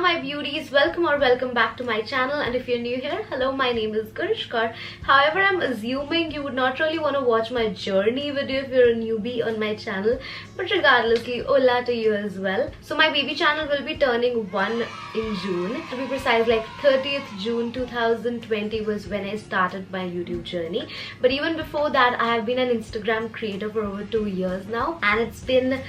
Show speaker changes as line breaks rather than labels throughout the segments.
my beauties, welcome back to my channel. And if you're new here, hello, my name is Garishkar. However, I'm assuming you would not really want to watch my journey video if you're a newbie on my channel, but regardlessly, hola to you as well. So my baby channel will be turning 1 in June. To be precise, like 30th June 2020 was when I started my YouTube journey. But even before that, I have been an Instagram creator for over 2 years now, and it's been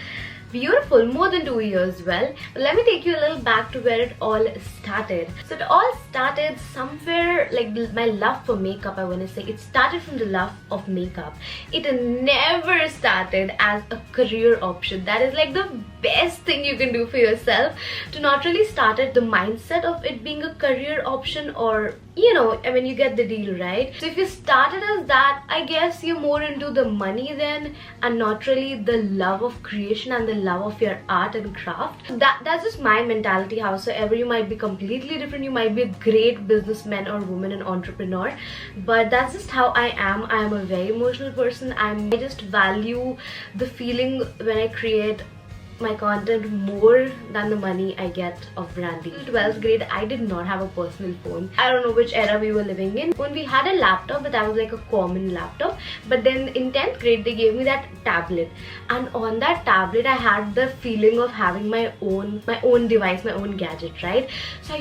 beautiful, more than 2 years. Well, let me take you a little back to where it all started. So it all started somewhere, like my love for makeup, I want to say. It started from the love of makeup. It never started as a career option. That is like the best thing you can do for yourself, to not really start at the mindset of it being a career option, or you know, I mean, you get the deal, right? So if you started as that, I guess you're more into the money then, and not really the love of creation and the love of your art and craft. That's just my mentality. Howsoever, you might be completely different. You might be a great businessman or woman and entrepreneur, but that's just how I am. I am a very emotional person. I just value the feeling when I create my content more than the money I get of branding. In 12th grade, I did not have a personal phone. I don't know which era we were living in. When we had a laptop, but that was like a common laptop. But then in 10th grade, they gave me that tablet, and on that tablet, I had the feeling of having my own device, my own gadget, right? So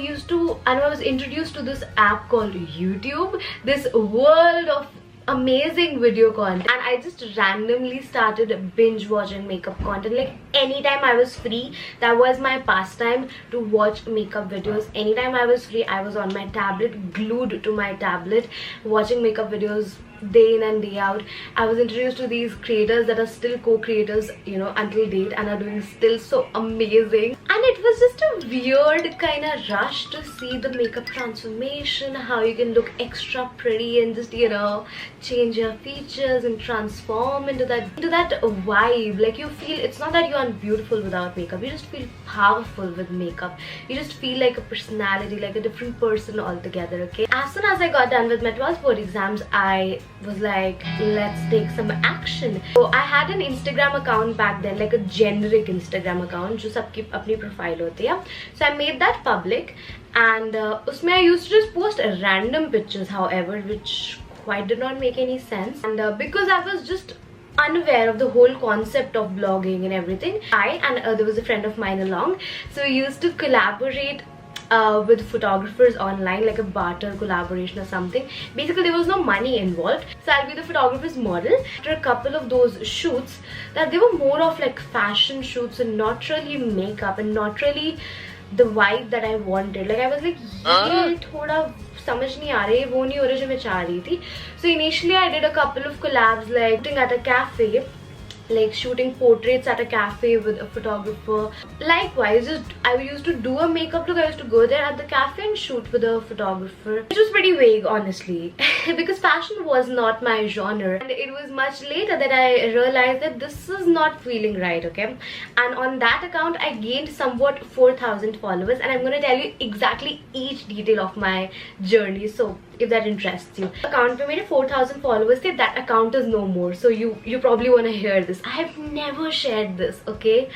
I was introduced to this app called YouTube, this world of amazing video content, and I just randomly started binge watching makeup content. Like anytime I was free, that was my pastime, to watch makeup videos. Anytime I was free, I was on my tablet, glued to my tablet, watching makeup videos day in and day out. I was introduced to these creators that are still co-creators, you know, until date, and are doing still so amazing. And it was just a weird kind of rush to see the makeup transformation, how you can look extra pretty and just, you know, change your features and transform into that vibe. Like, you feel, it's not that you aren't beautiful without makeup, you just feel powerful with makeup. You just feel like a personality, like a different person altogether. Okay, as soon as I got done with my 12th board exams, I was like, let's take some action. So I had an Instagram account back then, like a generic Instagram account जो सबकी अपनी profile होती है. So I made that public, and उसमें I used to just post random pictures, however, which quite did not make any sense. And because I was just unaware of the whole concept of blogging and everything, there was a friend of mine along, so we used to collaborate with photographers online, like a barter collaboration or something. Basically, there was no money involved, so I'll be the photographer's model. After a couple of those shoots, that they were more of like fashion shoots and not really makeup, and not really the vibe that I wanted. Like, I was like, ये थोड़ा समझ नहीं आ रही, वो नहीं हो रहा जो मैं चाह रही थी. So initially I did a couple of collabs, like shooting at a cafe, like shooting portraits at a cafe with a photographer. Likewise, I used to do a makeup look. I used to go there at the cafe and shoot with a photographer. It was pretty vague, honestly, because fashion was not my genre. And it was much later that I realized that this is not feeling right, okay? And on that account, I gained somewhat 4,000 followers, and I'm going to tell you exactly each detail of my journey. So if that interests you, account पे मेरे 4,000 followers थे. That account is no more, so you probably want to hear this. I have never shared this, okay?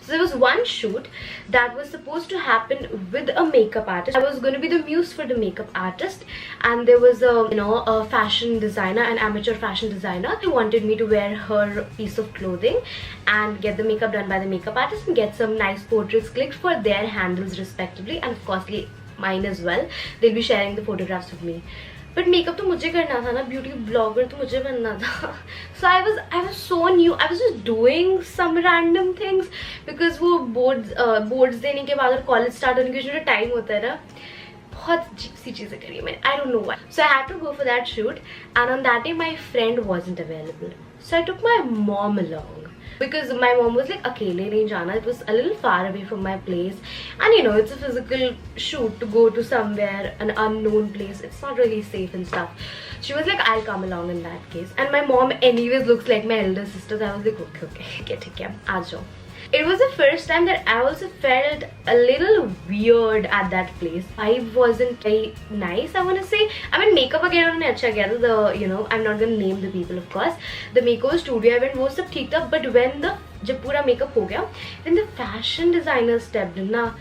So there was one shoot that was supposed to happen with a makeup artist. I was going to be the muse for the makeup artist, and there was a fashion designer, an amateur fashion designer, who wanted me to wear her piece of clothing and get the makeup done by the makeup artist and get some nice portraits clicked for their handles respectively, and of course mine as well. They'll be sharing the photographs with me. But makeup तो मुझे करना था ना, beauty blogger तो मुझे बनना था. So I was so new. I was just doing some random things because वो boards देने के बाद और college start होने के जो time होता है ना, बहुत अजीब सी चीजें करी मैंने. I don't know why. So I had to go for that shoot, and on that day my friend wasn't available. So I took my mom along, because my mom was like, अकेले नहीं जाना. It was a little far away from my place, and you know, it's a physical shoot. To go to somewhere, an unknown place, it's not really safe and stuff. She was like, I'll come along in that case. And my mom anyways looks like my elder sister, so I was like, okay, ठीक है, आ जाओ. It was the first time that I also felt a little weird at that place. Vibe wasn't very nice, I want to say. I mean, makeup again उन्होंने अच्छा किया था. You know, I'm not gonna name the people, of course. The makeover studio I went, वो सब ठीक था. But when जब पूरा makeup हो गया, when the fashion designer stepped in ना,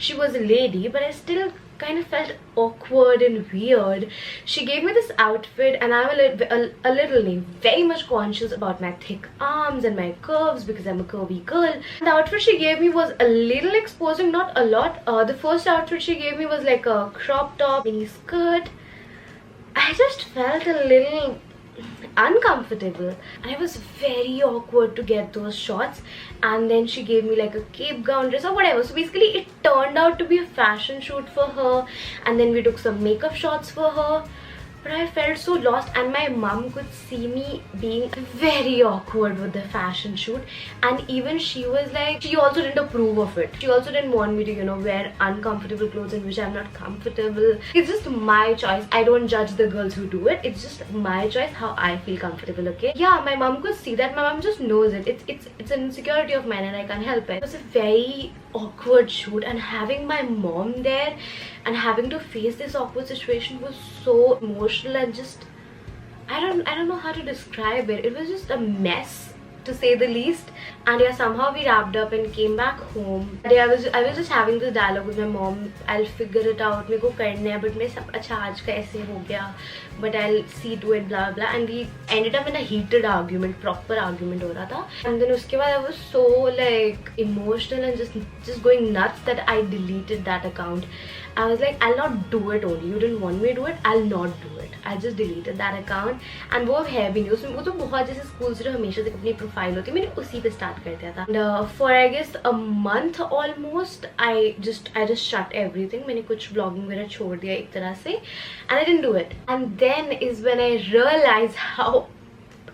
she was a lady, but I still kind of felt awkward and weird. She gave me this outfit, and I'm a little very much conscious about my thick arms and my curves because I'm a curvy girl. The outfit she gave me was a little exposing, not a lot. The first outfit she gave me was like a crop top, mini skirt. I just felt a little uncomfortable, and it was very awkward to get those shots. And then she gave me like a cape gown dress or whatever, so basically it turned out to be a fashion shoot for her, and then we took some makeup shots for her. But I felt so lost, and my mom could see me being very awkward with the fashion shoot, and even she was like, she also didn't approve of it. She also didn't want me to, you know, wear uncomfortable clothes in which I'm not comfortable. It's just my choice. I don't judge the girls who do it. It's just my choice how I feel comfortable, okay? Yeah, my mom could see that. My mom just knows it. It's an insecurity of mine, and I can't help it. It was a very awkward shoot, and having my mom there and having to face this awkward situation was so emotional, and just I don't know how to describe it. It was just a mess, to say the least. And yeah, somehow we wrapped up and came back home. Yeah, I was just having this dialogue with my mom. I'll figure it out. मेरे को करना है, but मैं सब अच्छा आज का ऐसे हो गया. But I'll see to it, blah blah. And we ended up in a heated argument, proper argument हो रहा था. And then उसके बाद I was so like emotional and just going nuts that I deleted that account. I was like, I'll not do it only. You didn't want me to do it, I'll not do it. I just deleted that account. And वो है भी नहीं उसमें, वो तो बहुत जैसे school से जो हमेशा से अपनी प्रोफाइल होती है, मैंने उसी पे स्टार्ट कर दिया था. And for I guess a month almost, I just shut everything. मैंने कुछ vlogging वगैरह छोड़ दिया एक तरह से, and I didn't do it. And then is when I realized how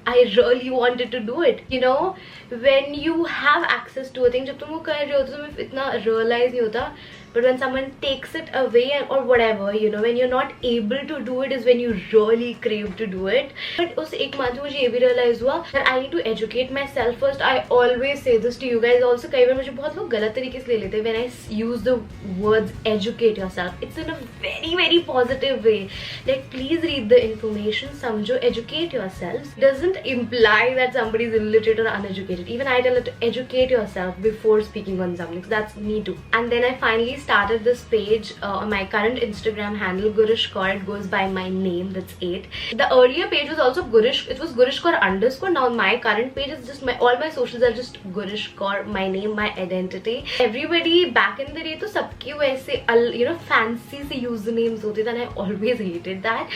I really wanted to do it. You know, when you have access to a thing, जब तुम वो कर रहे हो तो तुम्हें इतना realize नहीं होता. But when someone takes it away or whatever, you know, when you're not able to do it is when you really crave to do it. But उस एक month में मुझे ये भी realize हुआ that I need to educate myself first. I always say this to you guys also. कई बार मुझे बहुत लोग गलत तरीके से ले लेते हैं when I use the words educate yourself. It's in a very positive way. Like, please read the information, समझो, educate yourselves. It doesn't imply that somebody is illiterate or uneducated. Even I tell it to educate yourself before speaking on something. So that's me too. And then I finally started this page on my current Instagram handle, Gurish Kaur. It goes by my name, that's 8. The earlier page was also Gurish, it was Gurish Kaur _. Now my current page is just all my socials are just Gurish Kaur, my name, my identity. Everybody back in the day to sabke वैसे, you know, fancy se usernames hote थे, and I always hated that.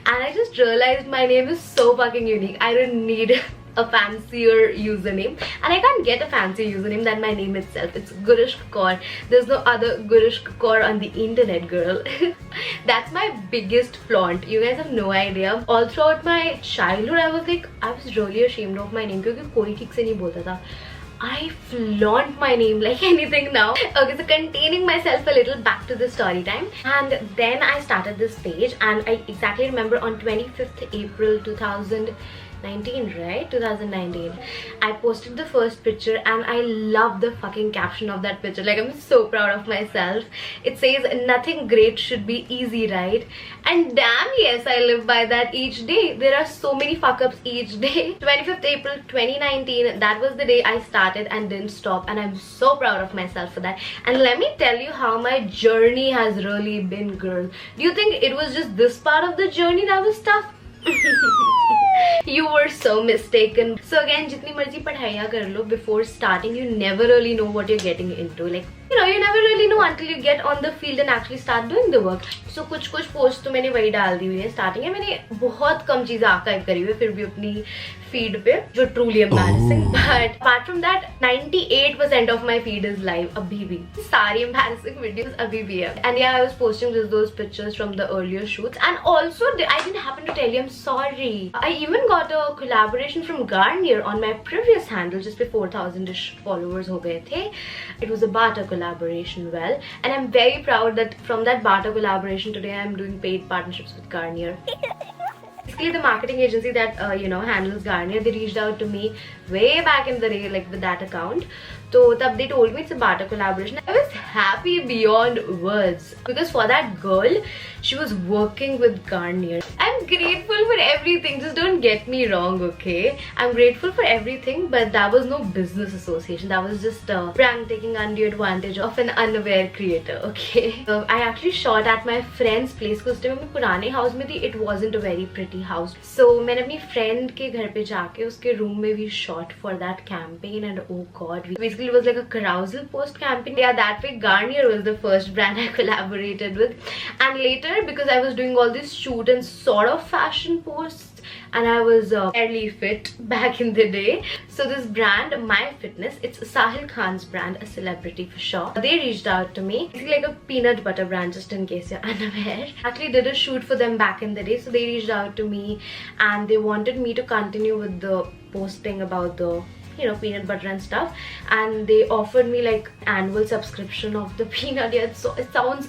And I just realized my name is so fucking unique. I don't need a fancier username, and I can't get a fancier username than my name itself. It's Gurish Kaur. There's no other Gurish Kaur on the internet, girl. That's my biggest flaunt. You guys have no idea. All throughout my childhood, I was really ashamed of my name because कोई ठीक से नहीं बोलता था. I flaunt my name like anything now. Okay, so containing myself a little, back to the story time. And then I started this page, and I exactly remember on 25th April 2019, right? 2019. I posted the first picture, and I love the fucking caption of that picture. Like, I'm so proud of myself. It says, nothing great should be easy, right? And damn yes, I live by that each day. There are so many fuck ups each day. 25th April 2019, that was the day I started and didn't stop, and I'm so proud of myself for that. And let me tell you how my journey has really been, girl. Do you think it was just this part of the journey that was tough? You were so mistaken. So again, jitni marzi padhaiya kar lo, before starting you never really know what you're getting into. Like, you know, you never really know until you get on the field and actually start doing the work. So कुछ post तो मैंने वही डाल दी हुई है. Starting में मैंने बहुत कम चीजें आर्काइव करी हुई है फिर भी अपनी फीड पे, जो truly embarrassing. But apart from that, 98% of my feed is live अभी भी. सारी embarrassing videos अभी भी है. And yeah, I was posting just those pictures from the earlier shoots. And also, I didn't happen to tell you, I'm sorry. I even got a collaboration from Garnier on my previous handle just before 4,000-ish followers हो गए थे. It was a barter collaboration, well, and I'm very proud that from that barter collaboration today I'm doing paid partnerships with Garnier. Basically, the marketing agency that you know, handles Garnier, they reached out to me way back in the day, like with that account. तो तब they told me it's a barter collaboration. I was happy beyond words because for that girl, she was working with Garnier. I'm grateful for everything, just don't get me wrong, okay? I'm grateful for everything, but that was no business association. That was just prank taking undue advantage of an unaware creator, okay? I actually shot at my friend's place because जब मैं पुराने house में थी, it wasn't a very pretty house. So मैंने अपनी friend के घर पे जाके उसके room में भी shot for that campaign, and oh god, basically it was like a carousel post campaign. Yeah, that way Garnier was the first brand I collaborated with, and later because I was doing all these shoot and sort of fashion posts and I was fairly fit back in the day, so this brand My Fitness, it's Sahil Khan's brand, a celebrity for sure, they reached out to me. It's like a peanut butter brand, just in case you're unaware. Actually did a shoot for them back in the day, so they reached out to me and they wanted me to continue with the posting about the peanut butter and stuff, and they offered me like annual subscription of the peanut. Yeah, so it sounds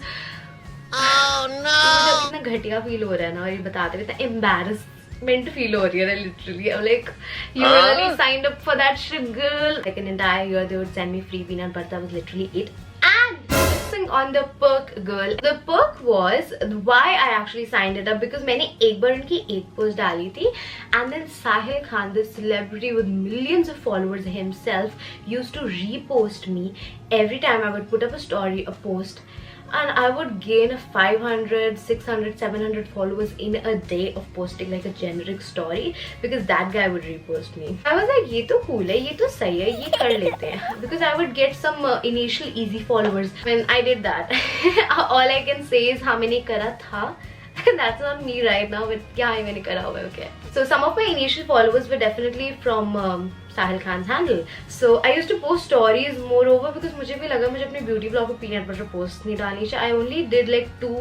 मुझे इतना घटिया feel हो रहा है ना, और ये बताते हुए इतना embarrassment feel हो रही है literally. I'm like, you really signed up for that shit, girl. Like an entire year they would send me free peanut butter. That was literally it. And focusing on the perk, girl, the perk was why I actually signed it up, because मैंने एक बार उनकी एक post डाली थी, and then Sahil Khan, the celebrity with millions of followers himself, used to repost me every time I would put up a story, a post, and I would gain 500, 600, 700 followers in a day of posting like a generic story, because that guy would repost me. I was like, ये तो cool है, ये तो सही है, ये कर लेते हैं, because I would get some initial easy followers when I did that. All I can say is हाँ मैंने करा था. That's not me right now, but क्या है मैंने करा हुआ है, okay. So some of my initial followers were definitely from Sahil Khan's handle. So I used to post stories moreover because मुझे भी लगा मुझे अपने beauty blog पे peanut butter post नहीं डालनी चाहिए. I only did like 2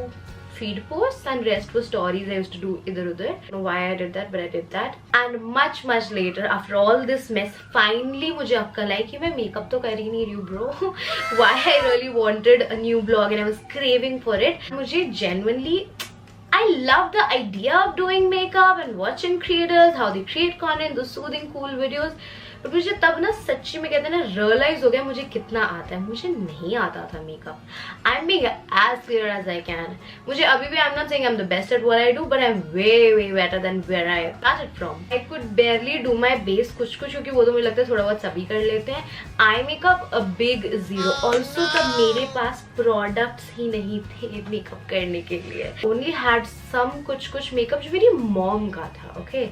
feed posts and rest were stories I used to do idhar udhar. I don't know why I did that, but I did that. And much later, after all this mess, finally मुझे अक्ल आई कि मैं makeup तो कर ही नहीं रही हूँ, bro. Why I really wanted a new blog and I was craving for it. मुझे genuinely I love the idea of doing makeup and watching creators, how they create content, those soothing, cool videos. But मुझे तब ना सच्ची में कहते हैं ना realize हो गया मुझे कितना आता है. मुझे नहीं आता था makeup. I'm being as clear as I can. मुझे अभी भी I'm not saying I'm the best at what I do, but I'm way better than where I started from. I could barely do my base कुछ क्योंकि वो तो मुझे लगता है थोड़ा बहुत सभी कर लेते हैं. Eye makeup a big zero. Also तब मेरे पास products ही नहीं थे makeup करने के लिए. Only had some कुछ makeup जो मेरी mom का था, okay.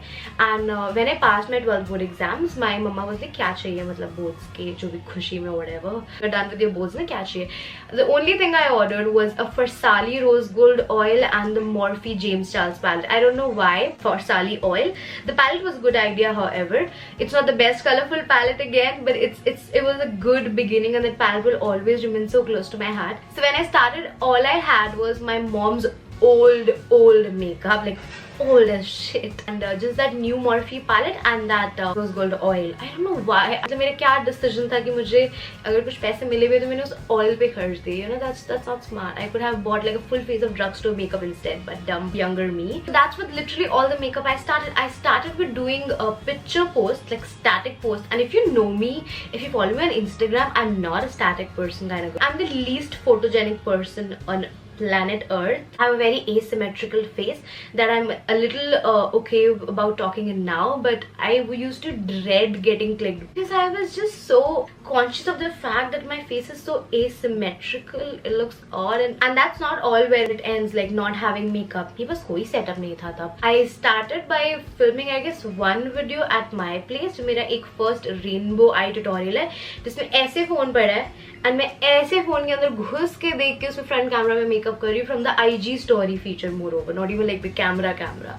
And when I passed my 12th board exams, my mama was like क्या चाहिए, मतलब boards के जो भी खुशी में whatever. You're done with your boards ना, क्या चाहिए? The only thing I ordered was a Farsali rose gold oil and the Morphe James Charles palette. I don't know why Farsali oil. The palette was a good idea, however. It's not the best colorful palette again, but it was a good beginning, and that palette will always remain so close to my heart. So when I started, all I had was my mom's old makeup, like old as shit, and just that new Morphe palette and that rose gold oil. I don't know why. मतलब मेरा क्या decision था कि मुझे अगर कुछ पैसे मिले हुए तो मैंने उस oil पे खर्च दिए. You know, that's not smart. I could have bought like a full face of drugstore makeup instead, but dumb younger me. So that's with literally all the makeup I started. I started with doing a picture post, like static post. And if you know me, if you follow me on Instagram, I'm not a static person kind of. I'm the least photogenic person on planet Earth. I have a very asymmetrical face that I'm a little okay about talking in now, but I used to dread getting clicked because I was just so conscious of the fact that my face is so asymmetrical. It looks odd, and that's not all where it ends, like not having makeup. He was कोई setup नहीं था तब. I started by filming I guess one video at my place. जो मेरा एक first rainbow eye tutorial है जिसमें ऐसे phone पड़ा है and मैं ऐसे phone के अंदर घुस के देख के उसमें front camera में makeup कर रही हूँ from the IG story feature, moreover, not even like the camera.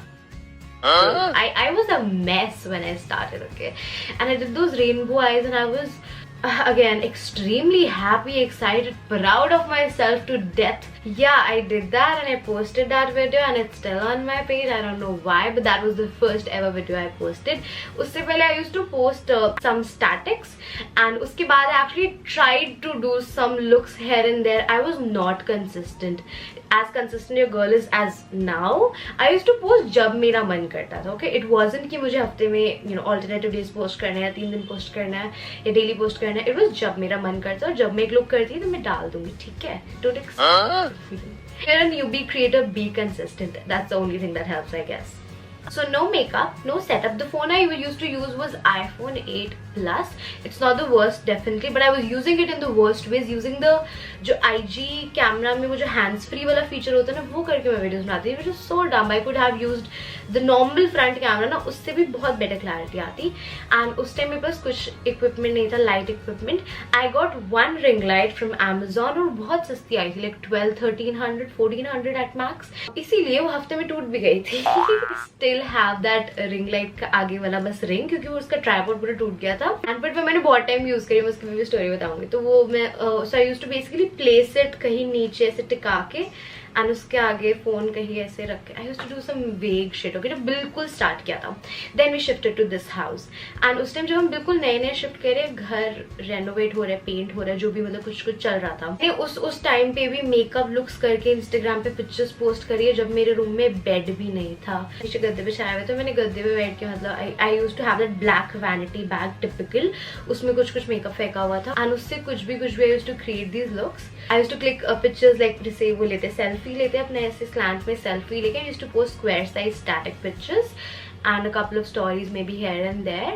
I was a mess when I started, okay, and I did those rainbow eyes and I was again extremely happy, excited, proud of myself to death. Yeah, I did that and I posted that video and it's still on my page. I don't know why, but that was the first ever video I posted. उससे पहले I used to post some statics, and उसके बाद I actually tried to do some looks here and there. I was not consistent. As consistent your girl is as now. I used to post जब मेरा मन करता था, okay. It wasn't कि मुझे हफ्ते में alternative days post करना है, 3 दिन post करना है या daily post करना रहना. It was जब मेरा मन करता और जब मैं एक लुक करती है तो मैं डाल दूंगी, ठीक है? Don't expect. If you're a newbie creator, be consistent. That's the only thing that helps, I guess. So no makeup, no setup. The phone I used to use was iPhone 8 Plus. It's not the worst definitely, but I was using it in the worst ways, using the जो IG camera में वो जो hands free वाला feature होता है ना, वो करके मैं वीडियोस बनाती थी, which is so dumb. I could have used the normal front camera ना, उससे भी बहुत better clarity आती. And उस टाइम मेरे पास कुछ equipment नहीं था, light equipment. I got one ring light from Amazon और बहुत सस्ती आई थी, like 1200, 1300, 1400 at max. इसीलिए वो हफ्ते में टूट भी गई थी. Still have that ring light का आगे वाला बस रिंग, क्योंकि वो उसका ट्राइपॉड पूरा टूट गया था. एंड बट मैंने बहुत टाइम यूज करी, मैं उसकी भी स्टोरी बताऊंगी. तो वो मैं so I used to basically place it कहीं नीचे ऐसे टिका के एंड उसके आगे फोन कहीं ऐसे रख के. I used to do some vague shit. Okay, जब बिल्कुल स्टार्ट किया था, then we shifted to this house. And उस टाइम जब हम बिल्कुल नए नए शिफ्ट कर रहे, घर रेनोवेट हो रहा है, पेंट हो रहा है, जो भी मतलब कुछ कुछ चल रहा था, उस टाइम पे भी मेकअप लुक्स करके इंस्टाग्राम पे पिक्चर्स पोस्ट करी है, जब मेरे रूम में बेड भी नहीं था. नीचे गद्दे पे छाया हुआ, तो मैंने गद्दे पे बैठ के मतलब I used to have that black vanity bag typical, उसमें कुछ कुछ मेकअप फेंका हुआ था. एंड उससे कुछ भी I used to create these looks. I used to click pictures like जैसे वो लेते सेल्फी लेते अपने ऐसे स्लैंट में सेल्फी लेके. I used to post square size static pictures and a couple of stories maybe here and there,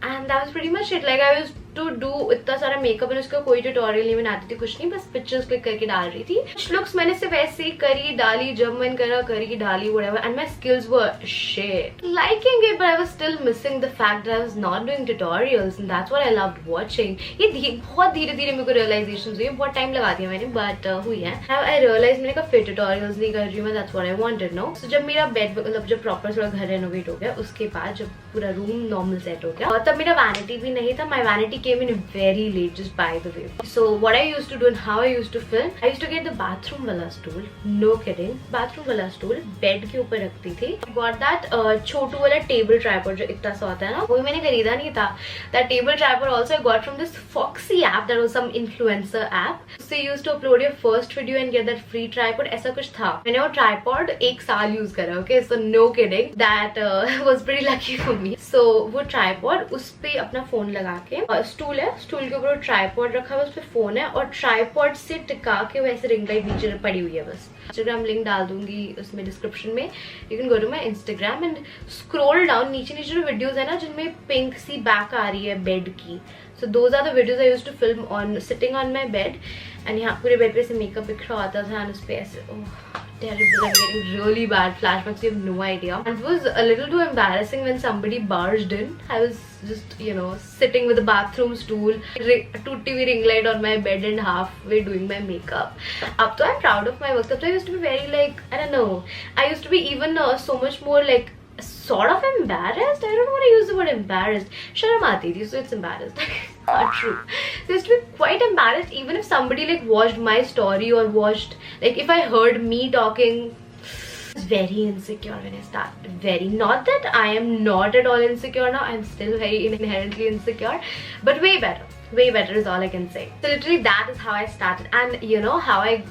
and that was pretty much it. Like I used to do इतना सारा makeup, और उसका कोई tutorial नहीं बनाती थी, कुछ नहीं, बस पिक्चर्स क्लिक करके डाल रही थी. कुछ लुक्स मैंने सिर्फ ऐसे ही करी डाली, जब मन करा करी डाली, whatever, and my skills were shit. Liking it, but I was still missing the fact that I was not doing tutorials, and that's what I loved watching. ये बहुत धीरे धीरे मेरे को realizations हुई, बहुत टाइम लगा दिया मैंने, but हुई है. Now I realized मैंने कहा फिर tutorials नहीं कर रही हूँ मैं, that's what I wanted, no? So जब मेरा बेड मतलब जब प्रॉपर थोड़ा घर रेनोवेट हो गया, उसके बाद जब पूरा रूम नॉर्मल सेट हो गया, तब मेरा वैनिटी भी नहीं था. My vanity came in very late, just by the way. So what I used to do and how I used to film, I used to get the bathroom wala stool, no kidding, bathroom wala stool bed के ऊपर रखती थी. I got that छोटू वाला table tripod जो इतना सा होता है ना, वो मैंने खरीदा नहीं था. That table tripod also I got from this Foxy app, that was some influencer app. So you used to upload your first video and get that free tripod, ऐसा कुछ था. मैंने वो tripod एक साल यूज करा. Okay, so no kidding, that was pretty lucky for me. So वो tripod, उस पे अपना फोन लगा के, स्टूल है, स्टूल के ऊपर ट्राइपॉड रखा है, उस पे फोन है, और ट्राइपॉड से टिका के वैसे रिंग लाइट नीचे पड़ी हुई है बस. इंस्टाग्राम लिंक डाल दूंगी उसमें डिस्क्रिप्शन में. You can go to my Instagram and scroll down. नीचे नीचे जो वीडियोस है ना जिनमें पिंक सी बैक आ रही है बेड की, so those are the videos I used to film on sitting on my bed. and यहाँ पूरे बेड पे से मेकअप बिखरा आता था, and उस पे ऐसे terrible, I'm getting really bad flashbacks, you have no idea. And it was a little too embarrassing when somebody barged in. I was just, you know, sitting with a bathroom stool, tutti ring light on my bed and halfway doing my makeup. Up to I'm proud of my work. Up to I used to be very like, I don't know, I used to be even so much more like sort of embarrassed. I don't want to use the word embarrassed. Sharam aati thi, so it's embarrassed. Not true. So I used to be quite embarrassed even if somebody like watched my story or watched, like if I heard me talking. I was very insecure when I started. Very. Not that I am not at all insecure now. I'm still very inherently insecure, but way better. Way better is all I can say. So literally that is how I started, and you know how I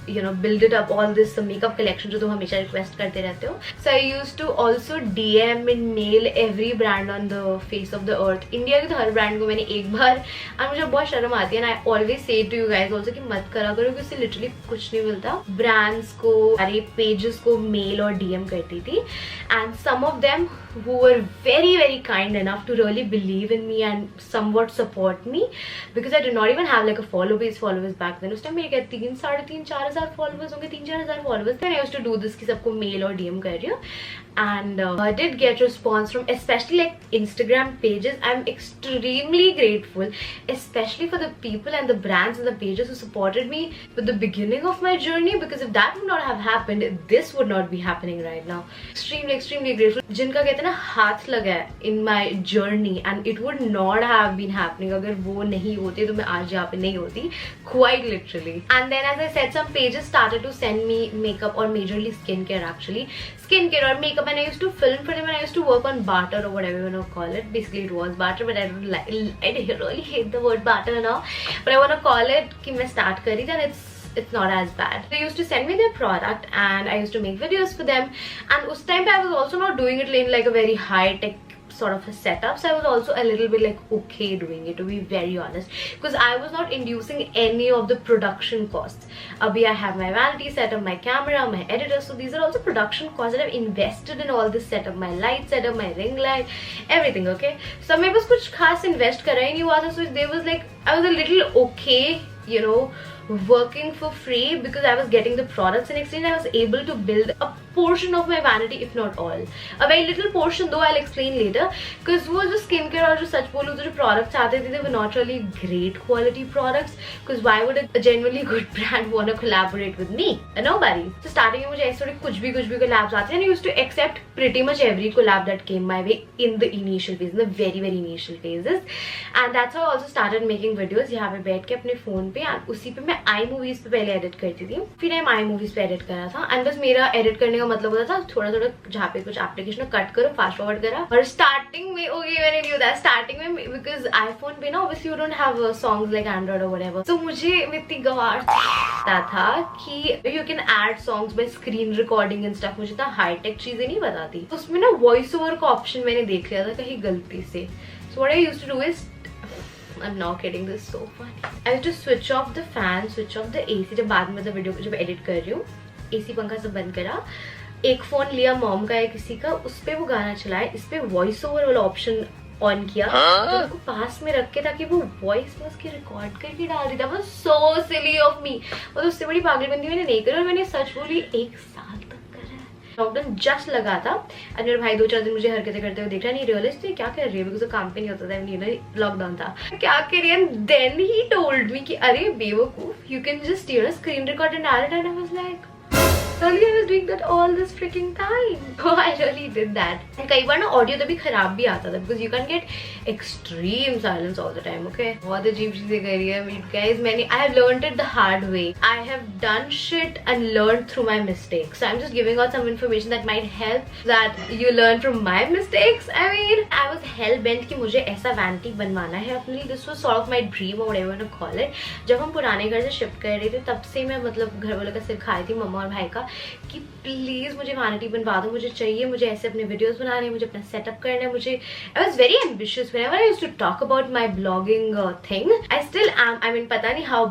build it up all this makeup collection जो तुम हमेशा request करते रहते हो. So I used to also DM and mail every brand on the face of the earth. India के तो हर brand को मैंने एक बार, और मुझे बहुत शर्म आती है, and I always say to you guys also कि मत करा करो क्योंकि उससे literally कुछ नहीं मिलता. Brands को, सारे pages को mail और DM करती थी, and some of them who were very very kind enough to really believe in me and somewhat support me. Because I did not even have like a followers back then. उस time मेरे क्या 3, 3.5, 4,000 followers होंगे, 3-4,000 followers. Then I used to do this कि सबको mail और DM कर रही हूँ, and I did get response from especially like Instagram pages. I'm extremely grateful, especially for the people and the brands and the pages who supported me with the beginning of my journey. Because if that would not have happened, this would not be happening right now. Extremely grateful. जिनका कहते हैं ना हाथ लगा है in my journey, and it would not have been happening अगर वो नहीं होते तो मैं आज यहाँ पे नहीं होती, quite literally. And then as I said, some pages started to send me makeup or majorly skincare actually. Skincare or makeup, and I used to film for them, and I used to work on barter or whatever you want to call it. Basically it was barter, but I don't like, I really hate the word barter now, but I want to call it कि मैं start करी then it's not as bad. They used to send me their product and I used to make videos for them, and उस time पे I was also not doing it in like a very high tech sort of a setup, so I was also a little bit like okay doing it, to be very honest, because I was not inducing any of the production costs. Abhi I have my vanity setup, my camera, my editor, so these are also production costs that I've invested in all this setup, my light setup, my ring light, everything. Okay, so मेरे पास कुछ खास invest करा ही नहीं हुआ था, so there was like I was a little okay, you know, working for free because I was getting the products, and exchange I was able to build a portion of my vanity, if not all. A very little portion, though I'll explain later, because वो जो skincare और जो सच बोलूँ तो जो products आते थे, they were not really great quality products, because why would a genuinely good brand want to collaborate with me? Nobody. So starting में मुझे ऐसे थोड़े कुछ भी collabs आते हैं, and I used to accept pretty much every collab that came my way in the initial phase, in the very initial phases, and that's how I also started making videos. यहाँ पे बैठ के अपने phone पे, and उसी पे मैं iMovies पे पहले edit करती थी, फिर मैं iMovies पे edit करा था, and बस मेरा edit करने का मतलब होता था थोड़ा जहाँ पे कुछ एप्लीकेशन कट करो, फास्ट फॉरवर्ड करा, और स्टार्टिंग में मैंने नहीं होता स्टार्टिंग में, बिकॉज आईफोन पे ना obviously you don't have songs like Android और व्हाटएवर, तो मुझे इतनी गवार था कि you can add songs by screen recording and stuff, मुझे इतना हाईटेक चीजें नहीं बताती, तो उसमें ना वॉइस ओवर का ऑप्शन मैंने देख लिया था कहीं गलती से. So what I used to do is, I'm not kidding, this is so funny. I used to switch off the fan, switch off the AC. जब बाद में मतलब वीडियो जब एडिट कर रही हूँ, AC पंखा सब बंद करा, एक फोन लिया मॉम का या किसी का, उस पे वो गाना चलाया, इस पे वॉइस ओवर वाला ऑप्शन ऑन किया, तो उसको पास में रख के ताकि वो वॉइस में उसकी रिकॉर्ड करके डाल दी था. वो सो सिली ऑफ मी, और उससे बड़ी पागलबंदी मैंने नहीं करी, और मैंने सच बोली 1 साल तक करा है. लॉकडाउन जस्ट लगा था, और मेरे भाई 2-4 दिन मुझे हरकतें करते हुए देख रहा, नहीं रियलाइज तो क्या कर रही है, बिकॉज काम पे नहीं होता था, लॉकडाउन था, क्या कर रही है. And then he told me कि अरे बेवकूफ, you can just screen record and add it, and I was like earlier I was doing that all this freaking time. So I really did that. And कई बार ना audio तभी खराब भी आता था, because you can't get extreme silence all the time. Okay, बहुत अजीब चीजें कर रही है guys. I have learned it the hard way. I have done shit and learned through my mistakes. So I'm just giving out some information that might help, that you learn from my mistakes. I mean, I was hell bent कि मुझे ऐसा vanity बनवाना है अपने लिए. This was sort of my dream or whatever you want to call it. जब हम पुराने घर से शिफ्ट कर रहे थे, तब से मैं मतलब घर वालों का सिर खाई थी, मम्मा और भाई का, कि प्लीज मुझे वैनिटी बनवा दो, मुझे चाहिए, मुझे ऐसे अपने वीडियोस बनाने, मुझे अपना सेटअप करना है, मुझे I was very ambitious whenever I used to talk about my blogging thing. I still am. I mean पता नहीं how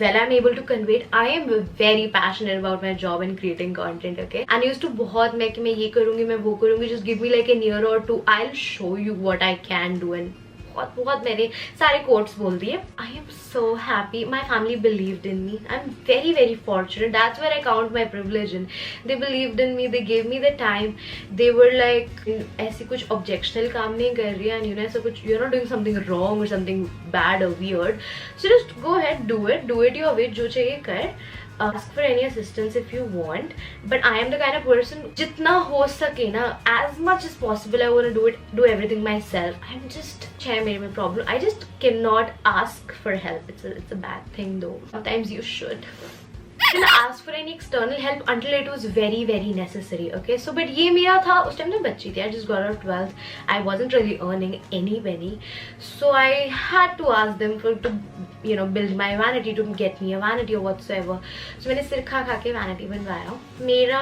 well I'm able to convey it. I am very passionate about my job and creating content. Okay, and I used to बहुत मैं कि मैं ये करूँगी, मैं वो करूँगी, just give me like a year or two, I'll show you what I can do. And बहुत मैंने सारे कोट्स बोल दिए. I am so happy. My family believed in me. I'm very fortunate. That's where I count my privilege in. They believed in me. They gave me the time. They were like, ऐसी कुछ objectional काम नहीं कर रही है, and you know ऐसा कुछ, you're not doing something wrong or something bad or weird. So just go ahead, do it your way. जो चाहिए कर. Ask for any assistance if you want, but I am the kind of person, जितना हो सके ना, as much as possible I want to do everything myself. I'm just मेरे में problem. I just cannot ask for help. It's a bad thing though. Sometimes you should. I didn't ask for any external help until it was very necessary. Okay, so but ये मेरा था उस time मैं बच्ची थी. I just got out of 12th. I wasn't really earning any penny, so I had to ask them to you know build my vanity, to get me a vanity or whatsoever. So मैंने सिर खा के vanity बनवाया. मेरा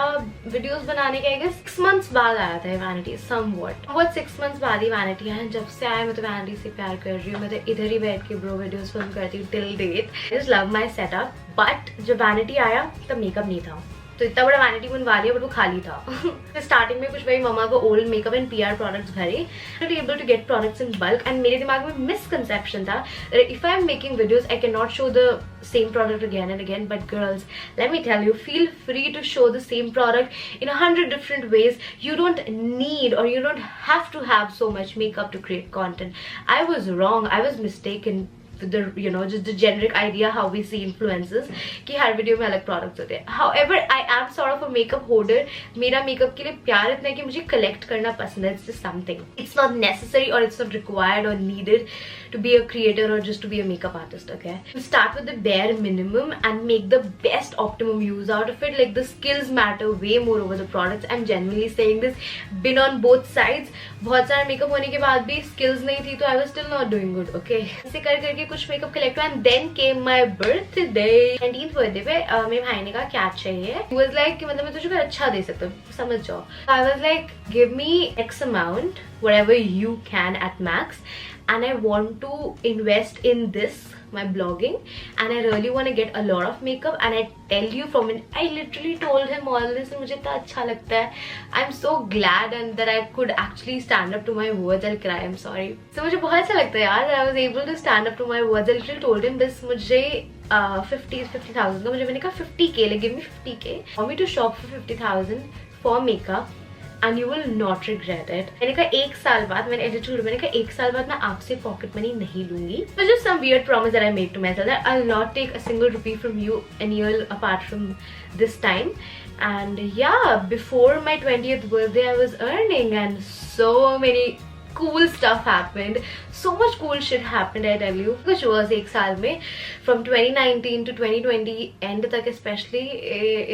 videos बनाने के I guess 6 months बाद आया था vanity somewhat. बहुत 6 months बाद ही vanity आया. जब से आया मैं तो vanity से प्यार कर रही हूँ. मैं तो इधर ही बैठ के bro videos film करती हूँ till date. I just love my setup. But जब vanity आया तब मेकअप नहीं था, तो इतना बड़ा वैनिटी बनवा लिया, बट वो खाली था. स्टार्टिंग में कुछ वही मम्मा को old makeup and PR products भरे, not able to get products in bulk. And मेरे दिमाग में मिसकंसेप्शन था, if I am making videos I can not show the same product again and again. But girls, let me tell you, feel free to show the same product in 100 different ways. You don't need, or you don't have to have so much makeup to create content. I was wrong. I was mistaken. The you know just the generic idea how we see influencers कि हर video में अलग products होते हैं. However, I am sort of a makeup hoarder. मेरा makeup के लिए प्यार इतना है कि मुझे कलेक्ट करना पसंद है. It's just something. It's not necessary or it's not required or needed to be a creator or just to be a makeup artist. Okay, you start with the bare minimum and make the best optimum use out of it. Like the skills matter way more over the products. I'm genuinely saying this. Been on both sides. बहुत सारा makeup होने के बाद भी skills नहीं थी, तो I was still not doing good. Okay, ऐसे करके कुछ मेकअप कलेक्ट हुआ. And then came my birthday. 19th birthday पे मेरे भाई ने कहा क्या चाहिए. He was like कि मतलब मतलब मैं तुझे कोई अच्छा दे सकता हूँ, समझ जाओ. I was like give me x amount whatever you can at max, and I want to invest in this, my blogging, and I really want to get a lot of makeup. And I tell you from it, I literally told him all this. मुझे इतना अच्छा लगता है. I'm so glad and that I could actually stand up to my words. I'll cry, I'm sorry. So मुझे बहुत अच्छा लगता है यार. I was able to stand up to my words. I literally told him this. मुझे 50,000 का, मुझे मैंने कहा 50k, like give me 50k for me to shop for 50,000 for makeup and you will not regret it. मैंने कहा 1 साल बाद, मैंने एटीट्यूड, मैंने कहा 1 साल बाद मैं आपसे पॉकेट मनी नहीं लूंगी. It was just some weird promise that I made to myself that I'll not take a single rupee from you any year apart from this time. And yeah, before my 20th birthday I was earning, and so many cool stuff happened. So much cool shit happened, I tell you. कुछ हुआ 1 साल में, from 2019 to 2020 end तक especially,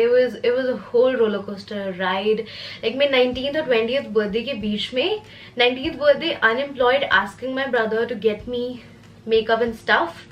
it was a whole roller coaster ride. Like my 19th और 20th birthday के बीच में, 19th birthday unemployed, asking my brother to get me makeup and stuff.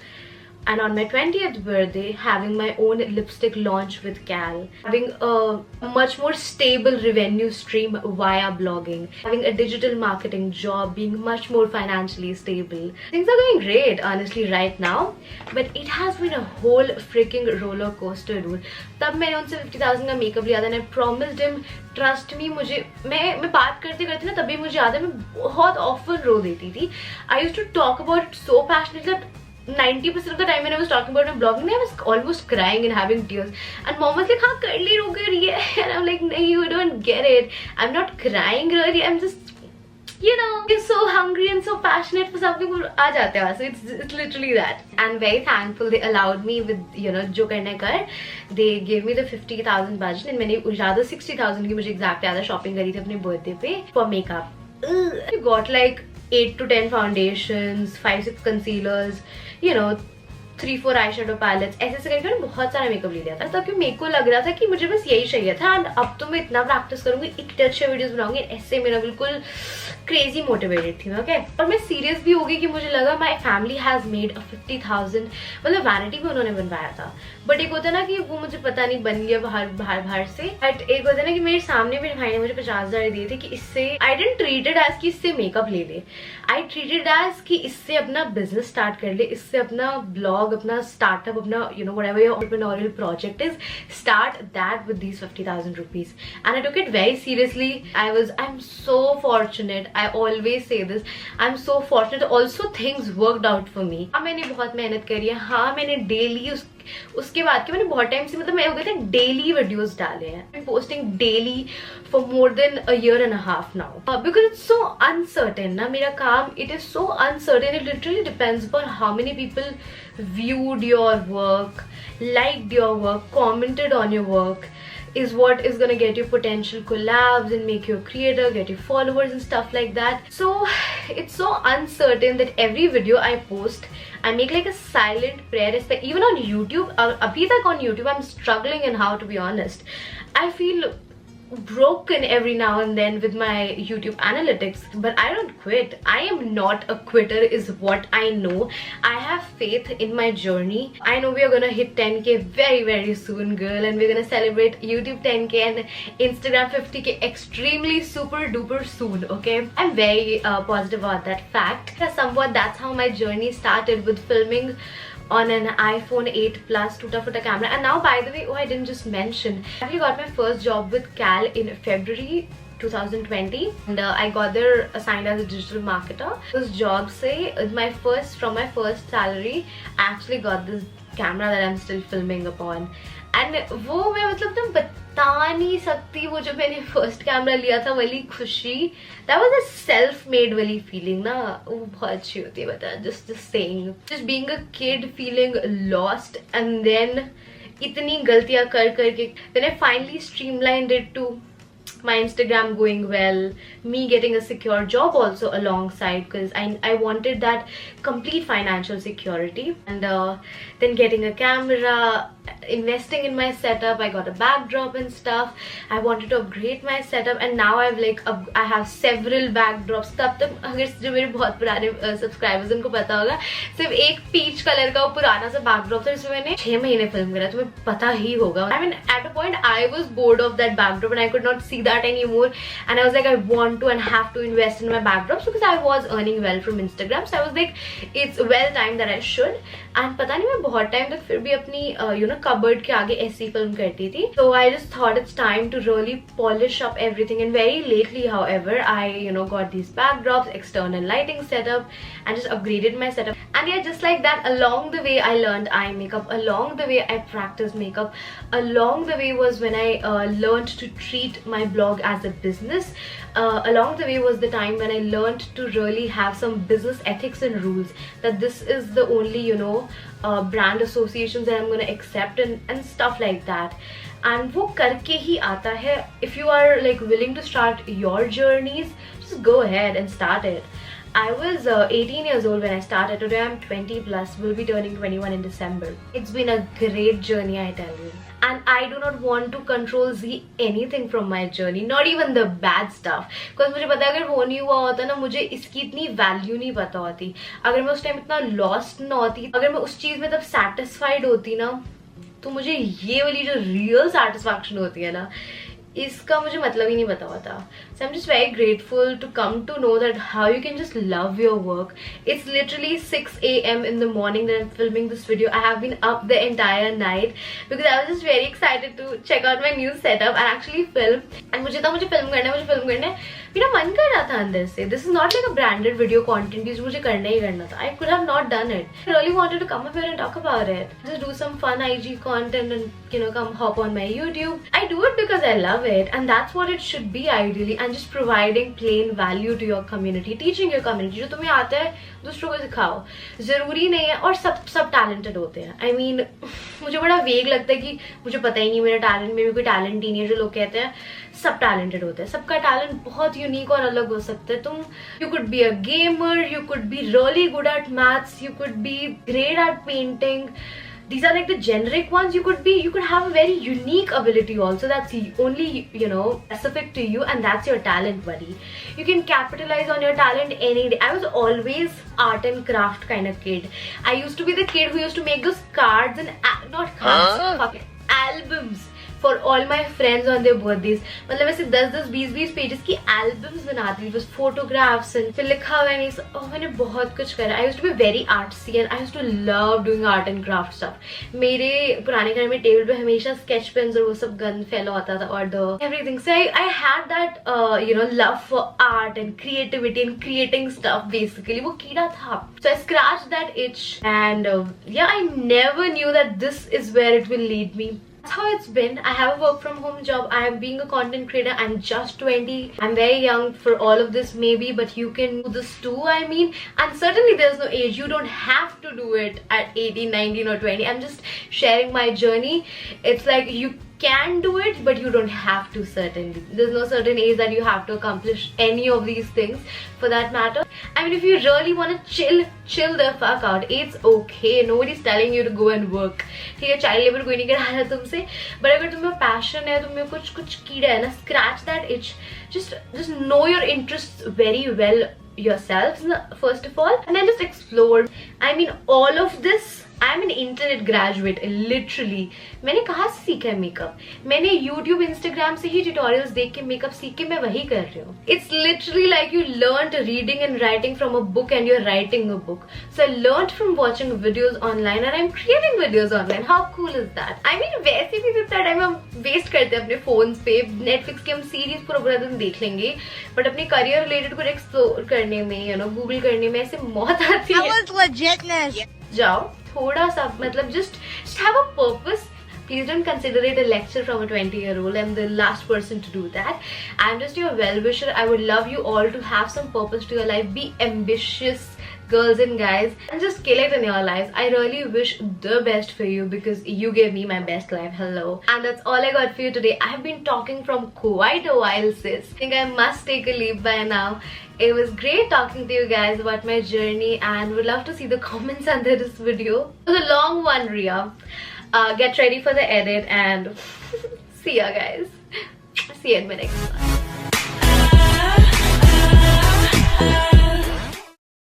And on my 20th birthday, having my own lipstick launch with Cal, having a much more stable revenue stream via blogging, having a digital marketing job, being much more financially stable. Things are going great, honestly, right now. But it has been a whole freaking roller coaster, dude. तब मैंने उनसे 50,000 का makeup लिया था, and I promised him, trust me, मुझे मैं बात करते करते ना, तभी मुझे याद है मैं बहुत often रो देती थी. I used to talk about it so passionately that 90% of the time when I was talking about my blogging, I was almost crying and having tears. And mom was like, हाँ कर ली, रो कर रही है. And I'm like, no, you don't get it. I'm not crying really. I'm just, you know, you're so hungry and so passionate for something. आ जाते हैं. So it's literally that. And very thankful they allowed me with, you know, जो करने कर. They gave me the 50,000 budget, and मैंने ज़्यादा 60,000 की मुझे exact ज़्यादा shopping करी थी अपने birthday पे for makeup. I got like 8 to 10 foundations, 5-6 concealers, you know, 3-4 eye shadow pallets, ऐसे करके मैंने बहुत सारा मेकअप ले लिया था. तब क्योंकि मेरे को लग रहा था कि मुझे बस यही चाहिए था. एंड अब तो मैं इतना प्रैक्टिस करूंगी, इतने अच्छे वीडियोस बनाऊंगी, ऐसे मेरा बिल्कुल क्रेजी मोटिवेटेड थी मैं. ओके, और मैं सीरियस भी हो गई कि मुझे लगा my family has made a 50,000, मतलब वैनिटी भी उन्होंने बनवाया था. बट एक होता है ना कि वो मुझे पता नहीं बन गया बाहर से. बट एक होता है ना कि मेरे सामने मेरे भाई ने मुझे 50,000 दिए थे कि इससे, I didn't treat it as कि इससे मेकअप ले ले. आई ट्रीटेड एज कि इससे अपना बिजनेस स्टार्ट कर ले, इससे अपना ब्लॉग, अपना स्टार्टअप, अपना, you know, whatever your entrepreneurial project is, start that with these 50,000 rupees. And I took it very seriously. I'm so fortunate. I always say this. I'm so fortunate. Also things worked out for me. हाँ मैंने बहुत मेहनत करी है. हाँ मैंने daily उसके बाद के मैंने बहुत टाइम से, मतलब मैं हो गए थे डेली वीडियोस डाले हैं. I'm posting daily for more than a year and a half now. Because it's so uncertain ना मेरा काम. It is so uncertain. It literally depends upon how many people viewed your work, liked your work, commented on your work, is what is gonna get you potential collabs and make you a creator, get you followers and stuff like that. So it's so uncertain that every video I post, I make like a silent prayer. Even on YouTube, abhi tak on YouTube I'm struggling, and how to be honest, I feel broken every now and then with my YouTube analytics, but I don't quit. I am not a quitter is what I know. I have faith in my journey. I know we are gonna hit 10k very soon, girl, and we're gonna celebrate YouTube 10k and Instagram 50k extremely super duper soon. Okay, I'm very positive about that fact. Somewhat that's how my journey started, with filming on an iPhone 8 Plus tuta-futa camera. And now, by the way, oh, I didn't just mention, I actually got my first job with Cal in February 2020, and I got there assigned as a digital marketer. This job say from my first salary, I actually got this camera that I'm still filming upon. And वो मैं मतलब तुम बता नहीं सकती, वो जब मैंने फर्स्ट कैमरा लिया था वाली खुशी, that was a self-made वाली feeling ना, वो बहुत अच्छी होती है. बता, just saying, just being a kid feeling lost, and then इतनी गलतियाँ करके then I finally streamlined it to my Instagram going well, me getting a secure job also alongside, because I wanted that complete financial security, and then getting a camera, investing in my setup. I got a backdrop and stuff. I wanted to upgrade my setup, and now I have several backdrops. तब तक अगर जो मेरे बहुत पुराने subscribers उनको पता होगा, सिर्फ एक पीच कलर का पुराना सा बैकड्रॉप था जिसमें मैंने 6 महीने फिल्म करा. तुम्हें पता ही होगा. I mean, at a point I was bored of that backdrop and I could not see that anymore, and I was like, I want to and have to invest in my backdrops because I was earning well from Instagram. So I was like, it's well time that I should. And पता नहीं मैं बहुत time तक फिर भी अपनी cupboard के आगे ऐसी फिल्म करती थी. So I just thought it's time to really polish up everything. And very lately, however, I got these backdrops, external lighting setup, and just upgraded my setup. And yeah, just like that, along the way I learned eye makeup, along the way I practiced makeup, along the way was when I learned to treat my blog as a business. Along the way was the time when I learned to really have some business ethics and rules, that this is the only brand associations that I'm going to accept and stuff like that. And वो करके ही आता है. If you are like willing to start your journeys, just go ahead and start it. I was 18 years old when I started. Today I'm 20 plus, will be turning 21 in December. It's been a great journey, I tell you. And I do not want to control anything from my journey, not even the bad stuff. Because मुझे पता है अगर वो नहीं हुआ होता ना, मुझे इसकी इतनी वैल्यू नहीं पता होती. अगर मैं उस टाइम इतना लॉस्ट ना होती, अगर मैं उस चीज में तब सेटिस्फाइड होती ना, तो मुझे ये वाली जो रियल सेटिस्फैक्शन होती है ना, इसका मुझे मतलब ही नहीं पता होता. So I'm just very grateful to come to know that how you can just love your work. It's literally 6 a.m. in the morning that I'm filming this video. I have been up the entire night because I was just very excited to check out my new setup and actually film. And मुझे film करना है. मेरा मन कर रहा था अंदर से. This is not like a branded video content जो मुझे करना ही करना था. I could have not done it. I really wanted to come up here and talk about it. Just do some fun IG content and come hop on my YouTube. I do it because I love it, and that's what it should be ideally. And just providing plain value to your community, teaching your community. जो तुम्हें आता है दूसरों को सिखाओ. जरूरी नहीं है, और सब talented होते हैं. I mean, मुझे बड़ा वेग लगता है कि मुझे पता ही नहीं मेरा टैलेंट में भी कोई टैलेंट ही नहीं है. जो लोग कहते हैं सब टैलेंटेड होते हैं, सबका टैलेंट बहुत यूनिक और अलग हो सकता है. तुम you could be a gamer, you could be really good at maths, you could be great at painting. These are like the generic ones. You could have a very unique ability also that's only specific to you, and that's your talent, buddy. You can capitalize on your talent any day. I was always art and craft kind of kid. I used to be the kid who used to make those cards and not cards, albums for all my friends on their birthdays. मतलब ऐसे 10-20 pages की albums बनाती थी, बस photographs and फिर लिखा हुआ है. मैंने बहुत कुछ करा. I used to be very artsy and I used to love doing art and craft stuff. मेरे पुराने घर में टेबल पे हमेशा स्केच पेन्स और वो सब गन फैला होता था और the everything. So I had that love for art and creativity and creating stuff. Basically वो कीड़ा था. So I scratch that itch and I never knew that this is where it will lead me. That's how it's been. I have a work from home job. I am being a content creator. I'm just 20. I'm very young for all of this maybe, but you can do this too, I mean. And certainly there's no age. You don't have to do it at 18, 19 or 20. I'm just sharing my journey. It's like you can do it, but you don't have to. Certainly there's no certain age that you have to accomplish any of these things for that matter. I mean, if you really want to chill the fuck out, it's okay. Nobody's telling you to go and work. ठीक है, child labour कोई नहीं करा रहा तुमसे, but अगर तुम्हें passion है, तुम्हें कुछ कीड़ा है ना, scratch that itch. Just know your interests very well yourselves first of all, and then just explore. I mean, all of this, I'm an internet graduate, literally. मैंने कहाँ से सीखा है मेकअप? मैंने YouTube, Instagram से ही tutorials देख के makeup सीख के मैं वही कर रही हूँ. It's literally like you learned reading and writing from a book and you're writing a book. So I learned from watching videos online and I'm creating videos online. How cool is that? I mean, वैसे भी जितना time हम waste करते हैं अपने phones पे, Netflix की हम सीरीज पूरा दिन देख लेंगे, बट अपने करियर रिलेटेड कुछ एक्सप्लोर करने में, गूगल करने में ऐसे मौत आती है. जाओ थोड़ा सा, मतलब just have a purpose. Please don't consider it a lecture from a 20-year-old. I'm the last person to do that. I'm just your well-wisher. I would love you all to have some purpose to your life. Be ambitious, girls and guys, and just kill it in your lives. I really wish the best for you because you gave me my best life. Hello. And that's all I got for you today. I have been talking from quite a while, sis. I think I must take a leave by now. It was great talking to you guys about my journey, and would love to see the comments under this video. It was a long one, Ria. get ready for the edit, and see ya guys. See you in my next one.